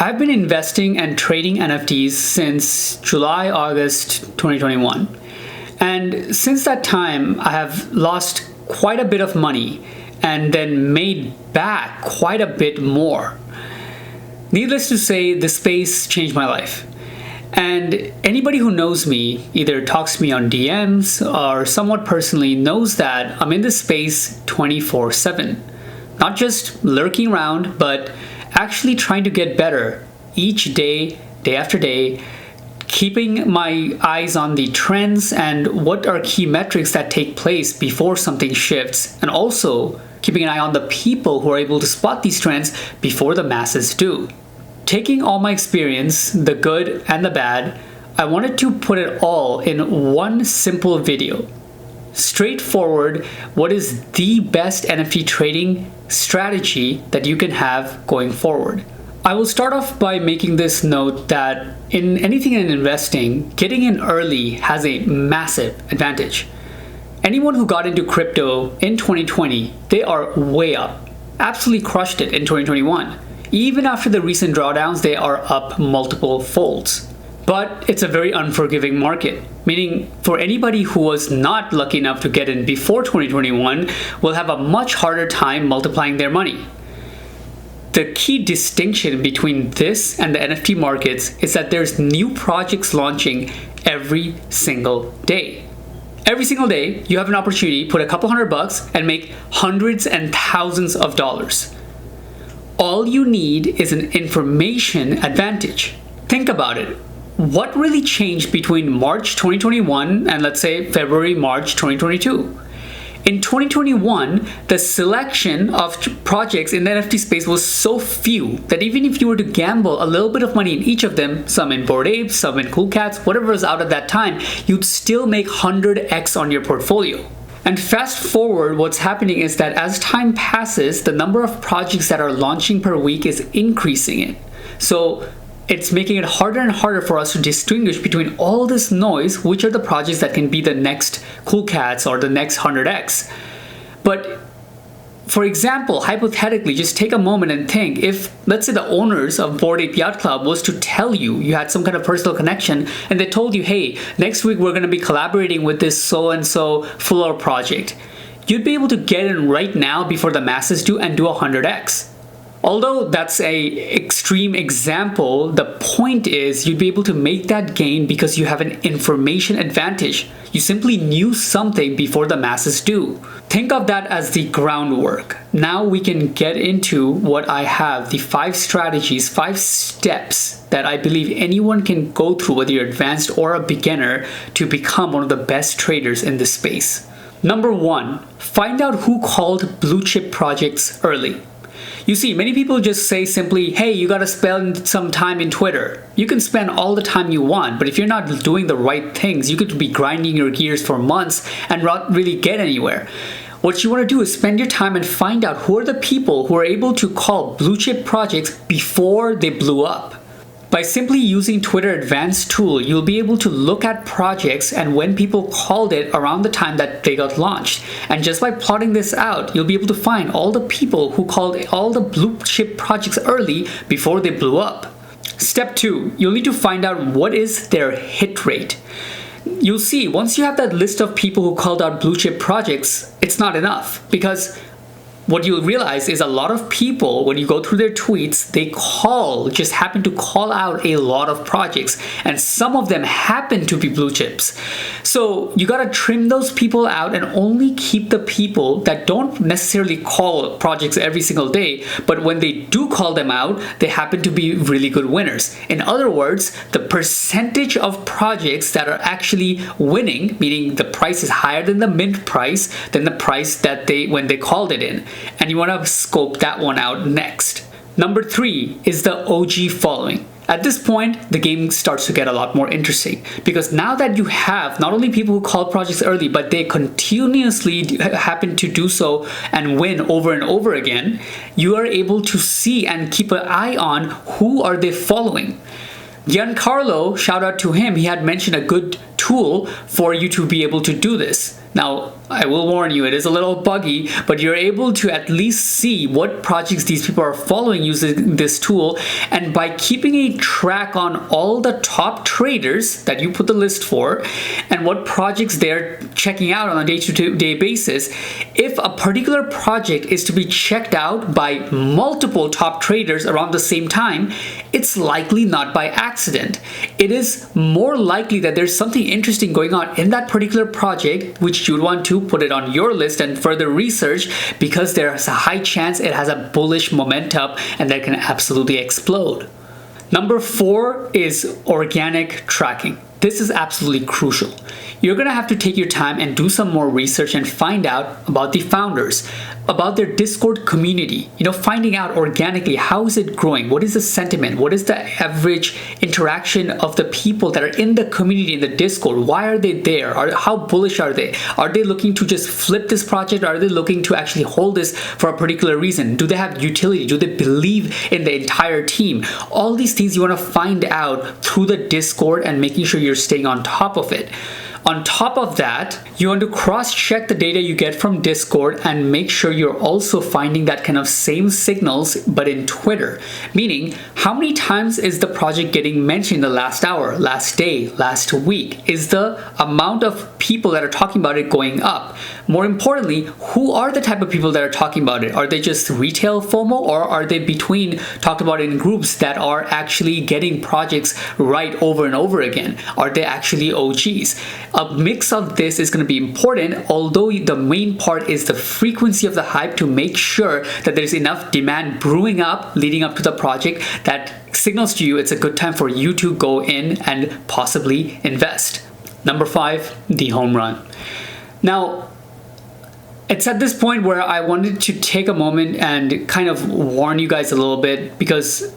I've been investing and trading NFTs since July, August 2021. And since that time, I have lost quite a bit of money and then made back quite a bit more. Needless to say, the space changed my life. And anybody who knows me, either talks to me on DMs or somewhat personally, knows that I'm in this space 24/7. Not just lurking around, but actually trying to get better each day, day after day, keeping my eyes on the trends and what are key metrics that take place before something shifts, and also keeping an eye on the people who are able to spot these trends before the masses do. Taking all my experience, the good and the bad, I wanted to put it all in one simple video. Straightforward, what is the best NFT trading strategy that you can have going forward? I will start off by making this note that in anything in investing, getting in early has a massive advantage. Anyone who got into crypto in 2020, they are way up. Absolutely crushed it in 2021. Even after the recent drawdowns, they are up multiple folds. But it's a very unforgiving market, meaning for anybody who was not lucky enough to get in before 2021 will have a much harder time multiplying their money. The key distinction between this and the NFT markets is that there's new projects launching every single day. Every single day, you have an opportunity to put a couple $100 and make hundreds and thousands of dollars. All you need is an information advantage. Think about it. What really changed between March 2021 and let's say February, March 2022? In 2021, the selection of projects in the NFT space was so few that even if you were to gamble a little bit of money in each of them, some in Bored Apes, some in Cool Cats, whatever was out at that time, you'd still make 100x on your portfolio. And fast forward, what's happening is that as time passes, the number of projects that are launching per week is increasing it. So it's making it harder and harder for us to distinguish between all this noise, which are the projects that can be the next Cool Cats or the next 100x. But for example, hypothetically, just take a moment and think if, let's say the owners of Bored Ape Yacht Club was to tell you, you had some kind of personal connection and they told you, hey, next week we're going to be collaborating with this so-and-so floor project. You'd be able to get in right now before the masses do and do 100x. Although that's an extreme example, the point is you'd be able to make that gain because you have an information advantage. You simply knew something before the masses do. Think of that as the groundwork. Now we can get into what I have, the 5 strategies, 5 steps that I believe anyone can go through, whether you're advanced or a beginner, to become one of the best traders in this space. Number 1, find out who called blue chip projects early. You see, many people just say simply, hey, you gotta spend some time in Twitter. You can spend all the time you want, but if you're not doing the right things, you could be grinding your gears for months and not really get anywhere. What you wanna do is spend your time and find out who are the people who are able to call blue chip projects before they blew up. By simply using Twitter Advanced tool, you'll be able to look at projects and when people called it around the time that they got launched. And just by plotting this out, you'll be able to find all the people who called all the blue chip projects early before they blew up. Step 2, you'll need to find out what is their hit rate. You'll see, once you have that list of people who called out blue chip projects, it's not enough because what you'll realize is a lot of people, when you go through their tweets, they just happen to call out a lot of projects, and some of them happen to be blue chips. So you gotta trim those people out and only keep the people that don't necessarily call projects every single day, but when they do call them out, they happen to be really good winners. In other words, the percentage of projects that are actually winning, meaning the price is higher than the mint price, than the price that when they called it in. And you want to scope that one out next. Number 3 is the OG following. At this point, the game starts to get a lot more interesting because now that you have not only people who call projects early, but they continuously happen to do so and win over and over again, you are able to see and keep an eye on who are they following. Giancarlo, shout out to him, he had mentioned a good tool for you to be able to do this. Now, I will warn you, it is a little buggy, but you're able to at least see what projects these people are following using this tool. And by keeping a track on all the top traders that you put the list for and what projects they're checking out on a day-to-day basis, if a particular project is to be checked out by multiple top traders around the same time, it's likely not by accident. It is more likely that there's something interesting going on in that particular project, which you'd want to put it on your list and further research, because there's a high chance it has a bullish momentum and that can absolutely explode. Number 4 is organic tracking. This is absolutely crucial. You're gonna have to take your time and do some more research and find out about the founders, about their Discord community, finding out organically how is it growing, what is the sentiment, what is the average interaction of the people that are in the community in the Discord, why are they there, how bullish are they looking to just flip this project, are they looking to actually hold this for a particular reason, do they have utility, do they believe in the entire team? All these things you want to find out through the Discord and making sure you're staying on top of it. On top of that, you want to cross-check the data you get from Discord and make sure you're also finding that kind of same signals but in Twitter. Meaning, how many times is the project getting mentioned in the last hour, last day, last week? Is the amount of people that are talking about it going up? More importantly, who are the type of people that are talking about it? Are they just retail FOMO, or are they between talked about in groups that are actually getting projects right over and over again? Are they actually OGs? A mix of this is going to be important, although the main part is the frequency of the hype, to make sure that there's enough demand brewing up leading up to the project that signals to you it's a good time for you to go in and possibly invest. Number 5, the home run. Now, it's at this point where I wanted to take a moment and kind of warn you guys a little bit, because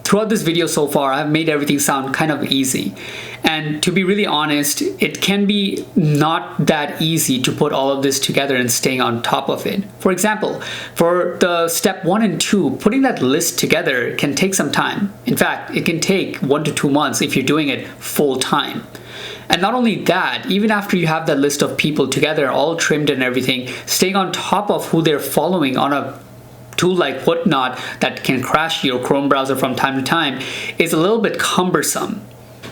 throughout this video so far, I've made everything sound kind of easy. And to be really honest, it can be not that easy to put all of this together and staying on top of it. For example, for the step 1 and 2, putting that list together can take some time. In fact, it can take 1 to 2 months if you're doing it full time. And not only that, even after you have that list of people together, all trimmed and everything, staying on top of who they're following on a tool like Whatnot that can crash your Chrome browser from time to time is a little bit cumbersome.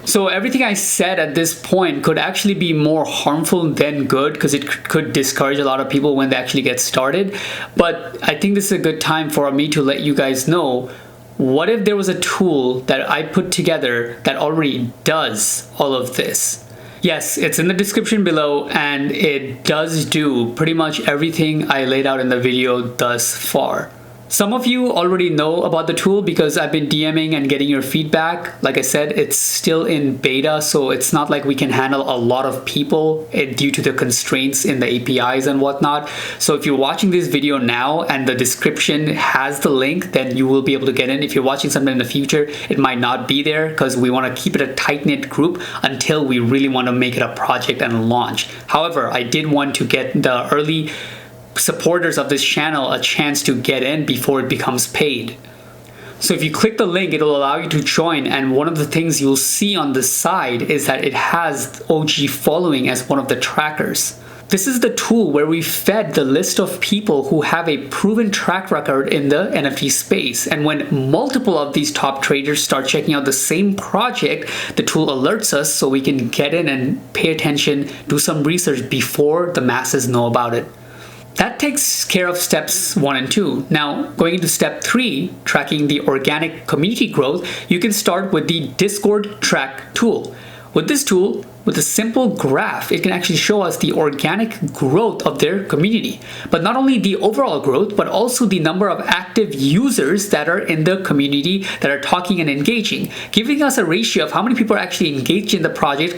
So everything I said at this point could actually be more harmful than good, because it could discourage a lot of people when they actually get started. But I think this is a good time for me to let you guys know, what if there was a tool that I put together that already does all of this? Yes, it's in the description below, and it does do pretty much everything I laid out in the video thus far. Some of you already know about the tool because I've been DMing and getting your feedback. Like I said, it's still in beta, so it's not like we can handle a lot of people due to the constraints in the APIs and whatnot. So if you're watching this video now and the description has the link, then you will be able to get in. If you're watching something in the future, it might not be there, because we want to keep it a tight-knit group until we really want to make it a project and launch. However, I did want to get the early supporters of this channel a chance to get in before it becomes paid. So if you click the link, it'll allow you to join, and one of the things you'll see on the side is that it has OG following as one of the trackers. This is the tool where we fed the list of people who have a proven track record in the NFT space, and when multiple of these top traders start checking out the same project, the tool alerts us so we can get in and pay attention, do some research before the masses know about it. That takes care of steps 1 and 2. Now, going into step 3, tracking the organic community growth, you can start with the Discord track tool. With this tool, with a simple graph, it can actually show us the organic growth of their community. But not only the overall growth, but also the number of active users that are in the community that are talking and engaging, giving us a ratio of how many people are actually engaged in the project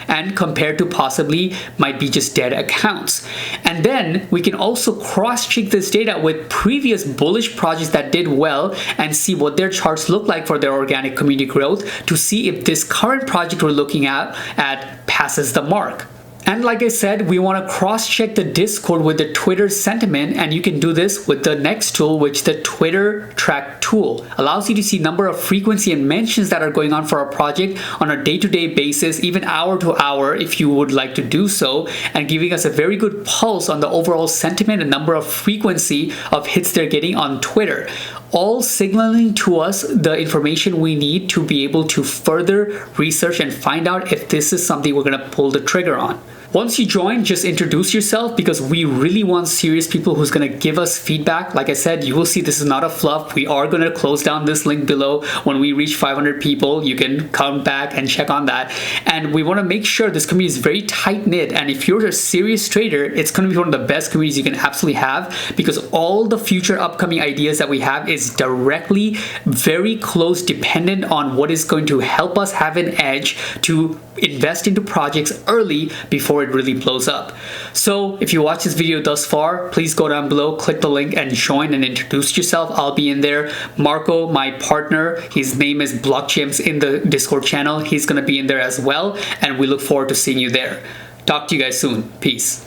and compared to possibly might be just dead accounts. And then we can also cross-check this data with previous bullish projects that did well and see what their charts look like for their organic community growth, to see if this current project we're looking at passes the mark. And like I said, we want to cross-check the Discord with the Twitter sentiment, and you can do this with the next tool, which the Twitter track tool allows you to see number of frequency and mentions that are going on for a project on a day-to-day basis, even hour to hour if you would like to do so, and giving us a very good pulse on the overall sentiment and number of frequency of hits they're getting on Twitter, all signaling to us the information we need to be able to further research and find out if this is something we're going to pull the trigger on. Once you join, just introduce yourself, because we really want serious people who's going to give us feedback. Like I said, you will see this is not a fluff. We are going to close down this link below. When we reach 500 people, you can come back and check on that. And we want to make sure this community is very tight-knit. And if you're a serious trader, it's going to be one of the best communities you can absolutely have, because all the future upcoming ideas that we have is directly very close dependent on what is going to help us have an edge to invest into projects early before it really blows up. So if you watch this video thus far, please go down below, click the link and join and introduce yourself. I'll be in there. Marco, my partner, his name is Blockgems in the Discord channel. He's going to be in there as well, and we look forward to seeing you there. Talk to you guys soon. Peace.